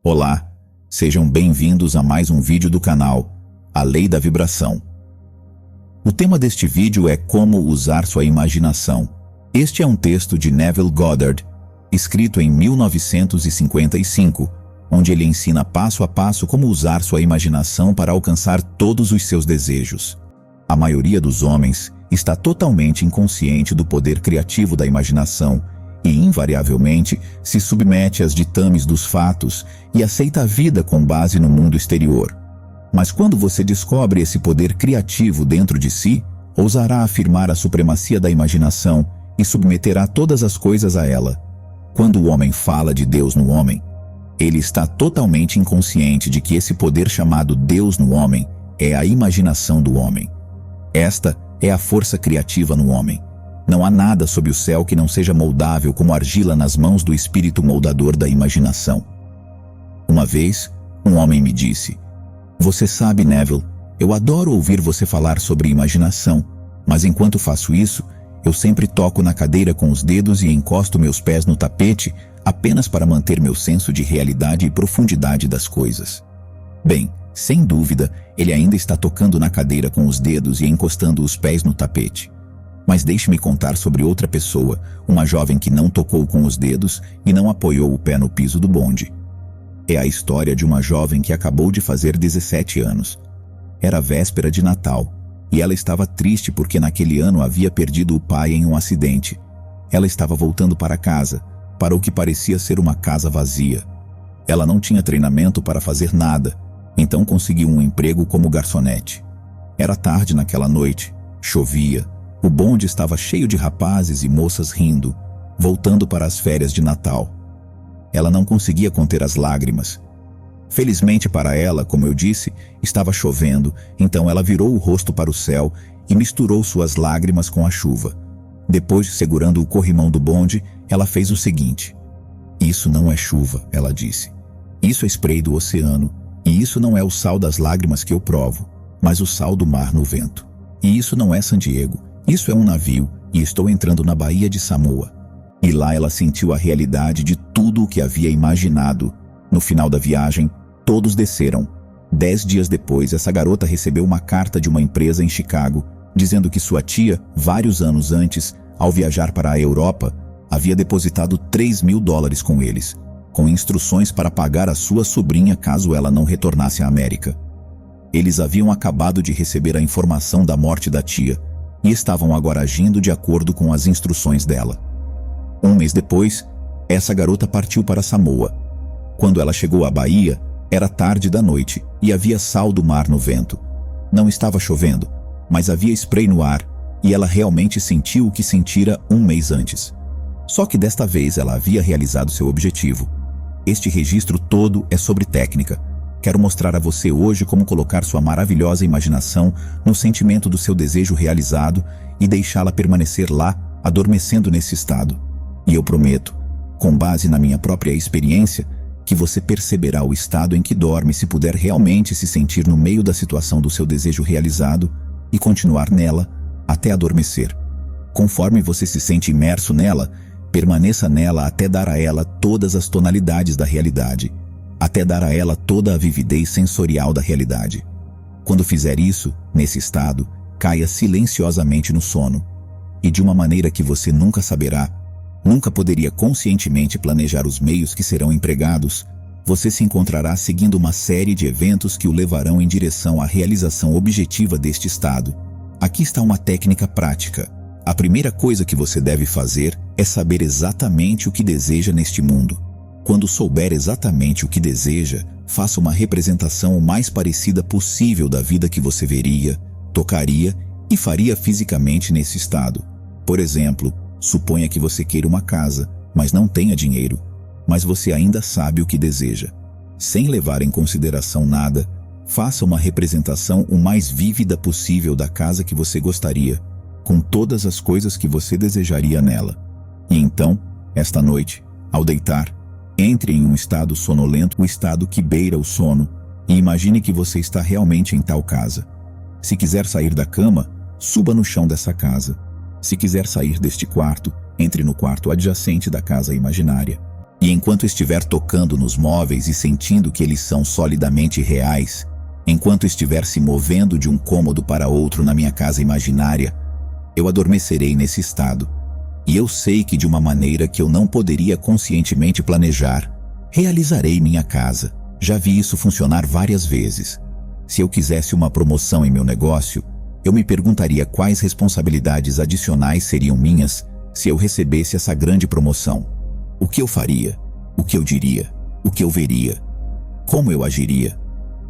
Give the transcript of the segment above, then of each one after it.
Olá, sejam bem-vindos a mais um vídeo do canal A Lei da Vibração. O tema deste vídeo é como usar sua imaginação. Este é um texto de Neville Goddard, escrito em 1955, onde ele ensina passo a passo como usar sua imaginação para alcançar todos os seus desejos. A maioria dos homens está totalmente inconsciente do poder criativo da imaginação e, invariavelmente, se submete às ditames dos fatos e aceita a vida com base no mundo exterior. Mas quando você descobre esse poder criativo dentro de si, ousará afirmar a supremacia da imaginação e submeterá todas as coisas a ela. Quando o homem fala de Deus no homem, ele está totalmente inconsciente de que esse poder chamado Deus no homem é a imaginação do homem. Esta é a força criativa no homem. Não há nada sob o céu que não seja moldável como argila nas mãos do espírito moldador da imaginação. Uma vez, um homem me disse: "Você sabe, Neville, eu adoro ouvir você falar sobre imaginação, mas enquanto faço isso, eu sempre toco na cadeira com os dedos e encosto meus pés no tapete apenas para manter meu senso de realidade e profundidade das coisas." Bem, sem dúvida, ele ainda está tocando na cadeira com os dedos e encostando os pés no tapete. Mas deixe-me contar sobre outra pessoa, uma jovem que não tocou com os dedos e não apoiou o pé no piso do bonde. É a história de uma jovem que acabou de fazer 17 anos. Era véspera de Natal, e ela estava triste porque naquele ano havia perdido o pai em um acidente. Ela estava voltando para casa, para o que parecia ser uma casa vazia. Ela não tinha treinamento para fazer nada, então conseguiu um emprego como garçonete. Era tarde naquela noite, chovia. O bonde estava cheio de rapazes e moças rindo, voltando para as férias de Natal. Ela não conseguia conter as lágrimas. Felizmente para ela, como eu disse, estava chovendo, então ela virou o rosto para o céu e misturou suas lágrimas com a chuva. Depois, segurando o corrimão do bonde, ela fez o seguinte: "Isso não é chuva", ela disse. "Isso é spray do oceano, e isso não é o sal das lágrimas que eu provo, mas o sal do mar no vento. E isso não é San Diego. Isso é um navio e estou entrando na Baía de Samoa." E lá ela sentiu a realidade de tudo o que havia imaginado. No final da viagem, todos desceram. 10 dias depois, essa garota recebeu uma carta de uma empresa em Chicago, dizendo que sua tia, vários anos antes, ao viajar para a Europa, havia depositado $3.000 com eles, com instruções para pagar a sua sobrinha caso ela não retornasse à América. Eles haviam acabado de receber a informação da morte da tia, e estavam agora agindo de acordo com as instruções dela. Um mês depois, essa garota partiu para Samoa. Quando ela chegou à Bahia, era tarde da noite e havia sal do mar no vento. Não estava chovendo, mas havia spray no ar e ela realmente sentiu o que sentira um mês antes. Só que desta vez ela havia realizado seu objetivo. Este registro todo é sobre técnica. Quero mostrar a você hoje como colocar sua maravilhosa imaginação no sentimento do seu desejo realizado e deixá-la permanecer lá, adormecendo nesse estado. E eu prometo, com base na minha própria experiência, que você perceberá o estado em que dorme se puder realmente se sentir no meio da situação do seu desejo realizado e continuar nela até adormecer. Conforme você se sente imerso nela, permaneça nela até dar a ela todas as tonalidades da realidade, até dar a ela toda a vividez sensorial da realidade. Quando fizer isso, nesse estado, caia silenciosamente no sono. E de uma maneira que você nunca saberá, nunca poderia conscientemente planejar os meios que serão empregados, você se encontrará seguindo uma série de eventos que o levarão em direção à realização objetiva deste estado. Aqui está uma técnica prática. A primeira coisa que você deve fazer é saber exatamente o que deseja neste mundo. Quando souber exatamente o que deseja, faça uma representação o mais parecida possível da vida que você veria, tocaria e faria fisicamente nesse estado. Por exemplo, suponha que você queira uma casa, mas não tenha dinheiro, mas você ainda sabe o que deseja. Sem levar em consideração nada, faça uma representação o mais vívida possível da casa que você gostaria, com todas as coisas que você desejaria nela. E então, esta noite, ao deitar, entre em um estado sonolento, o estado que beira o sono, e imagine que você está realmente em tal casa. Se quiser sair da cama, suba no chão dessa casa. Se quiser sair deste quarto, entre no quarto adjacente da casa imaginária. E enquanto estiver tocando nos móveis e sentindo que eles são solidamente reais, enquanto estiver se movendo de um cômodo para outro na minha casa imaginária, eu adormecerei nesse estado. E eu sei que de uma maneira que eu não poderia conscientemente planejar, realizarei minha casa. Já vi isso funcionar várias vezes. Se eu quisesse uma promoção em meu negócio, eu me perguntaria quais responsabilidades adicionais seriam minhas se eu recebesse essa grande promoção. O que eu faria? O que eu diria? O que eu veria? Como eu agiria?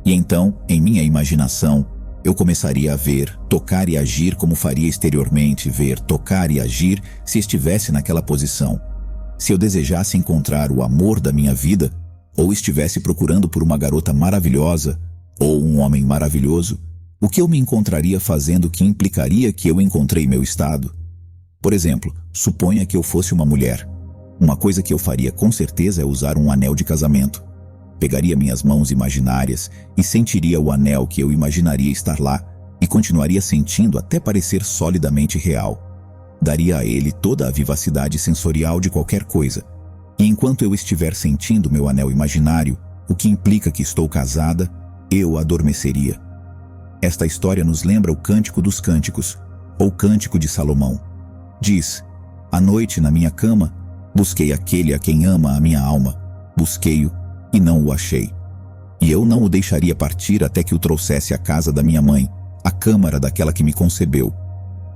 E então, em minha imaginação, eu começaria a ver, tocar e agir como faria exteriormente ver, tocar e agir se estivesse naquela posição. Se eu desejasse encontrar o amor da minha vida, ou estivesse procurando por uma garota maravilhosa, ou um homem maravilhoso, o que eu me encontraria fazendo que implicaria que eu encontrei meu estado? Por exemplo, suponha que eu fosse uma mulher. Uma coisa que eu faria com certeza é usar um anel de casamento. Pegaria minhas mãos imaginárias e sentiria o anel que eu imaginaria estar lá e continuaria sentindo até parecer solidamente real. Daria a ele toda a vivacidade sensorial de qualquer coisa. E enquanto eu estiver sentindo meu anel imaginário, o que implica que estou casada, eu adormeceria. Esta história nos lembra o Cântico dos Cânticos, ou Cântico de Salomão. Diz: à noite na minha cama, busquei aquele a quem ama a minha alma, busquei-o e não o achei. E eu não o deixaria partir até que o trouxesse à casa da minha mãe, à câmara daquela que me concebeu.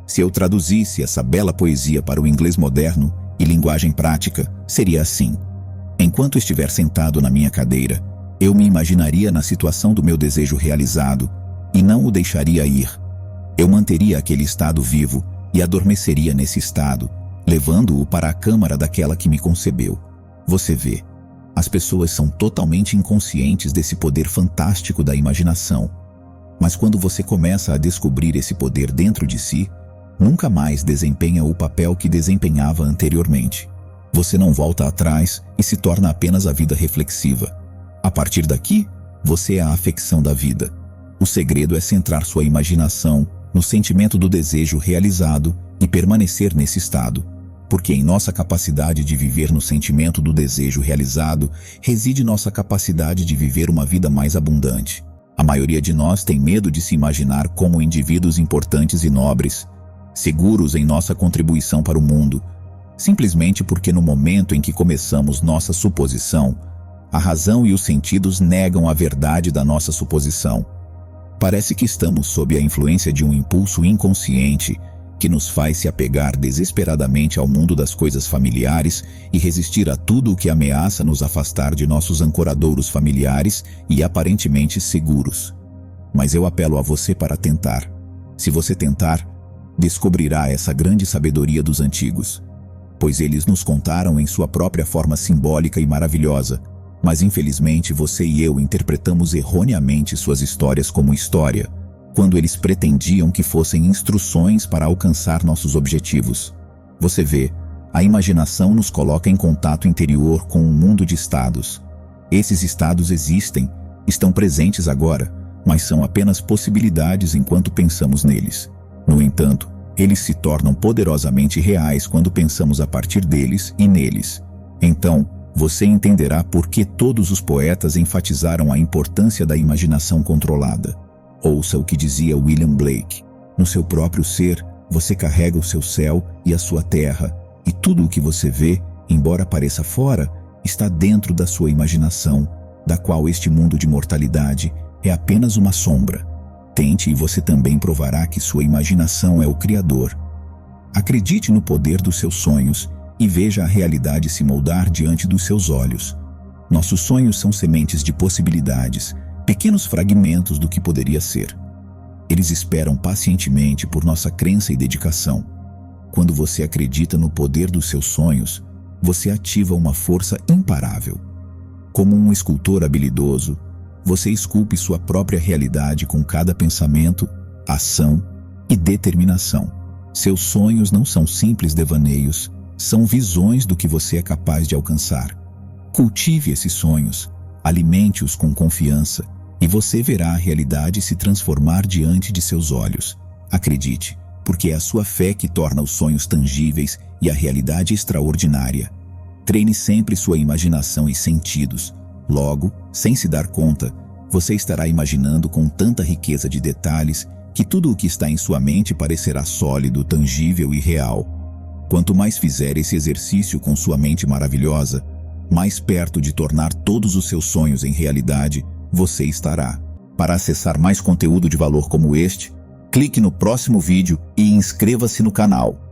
Se eu traduzisse essa bela poesia para o inglês moderno e linguagem prática, seria assim: enquanto estiver sentado na minha cadeira, eu me imaginaria na situação do meu desejo realizado e não o deixaria ir. Eu manteria aquele estado vivo e adormeceria nesse estado, levando-o para a câmara daquela que me concebeu. Você vê, as pessoas são totalmente inconscientes desse poder fantástico da imaginação. Mas quando você começa a descobrir esse poder dentro de si, nunca mais desempenha o papel que desempenhava anteriormente. Você não volta atrás e se torna apenas a vida reflexiva. A partir daqui, você é a afecção da vida. O segredo é centrar sua imaginação no sentimento do desejo realizado e permanecer nesse estado, porque em nossa capacidade de viver no sentimento do desejo realizado reside nossa capacidade de viver uma vida mais abundante. A maioria de nós tem medo de se imaginar como indivíduos importantes e nobres, seguros em nossa contribuição para o mundo, simplesmente porque no momento em que começamos nossa suposição, a razão e os sentidos negam a verdade da nossa suposição. Parece que estamos sob a influência de um impulso inconsciente que nos faz se apegar desesperadamente ao mundo das coisas familiares e resistir a tudo o que ameaça nos afastar de nossos ancoradouros familiares e aparentemente seguros. Mas eu apelo a você para tentar. Se você tentar, descobrirá essa grande sabedoria dos antigos, pois eles nos contaram em sua própria forma simbólica e maravilhosa, mas infelizmente você e eu interpretamos erroneamente suas histórias como história, quando eles pretendiam que fossem instruções para alcançar nossos objetivos. Você vê, a imaginação nos coloca em contato interior com um mundo de estados. Esses estados existem, estão presentes agora, mas são apenas possibilidades enquanto pensamos neles. No entanto, eles se tornam poderosamente reais quando pensamos a partir deles e neles. Então, você entenderá por que todos os poetas enfatizaram a importância da imaginação controlada. Ouça o que dizia William Blake: no seu próprio ser, você carrega o seu céu e a sua terra, e tudo o que você vê, embora pareça fora, está dentro da sua imaginação, da qual este mundo de mortalidade é apenas uma sombra. Tente e você também provará que sua imaginação é o Criador. Acredite no poder dos seus sonhos e veja a realidade se moldar diante dos seus olhos. Nossos sonhos são sementes de possibilidades, pequenos fragmentos do que poderia ser. Eles esperam pacientemente por nossa crença e dedicação. Quando você acredita no poder dos seus sonhos, você ativa uma força imparável. Como um escultor habilidoso, você esculpe sua própria realidade com cada pensamento, ação e determinação. Seus sonhos não são simples devaneios, são visões do que você é capaz de alcançar. Cultive esses sonhos, alimente-os com confiança, e você verá a realidade se transformar diante de seus olhos. Acredite, porque é a sua fé que torna os sonhos tangíveis e a realidade extraordinária. Treine sempre sua imaginação e sentidos. Logo, sem se dar conta, você estará imaginando com tanta riqueza de detalhes que tudo o que está em sua mente parecerá sólido, tangível e real. Quanto mais fizer esse exercício com sua mente maravilhosa, mais perto de tornar todos os seus sonhos em realidade você estará. Para acessar mais conteúdo de valor como este, clique no próximo vídeo e inscreva-se no canal.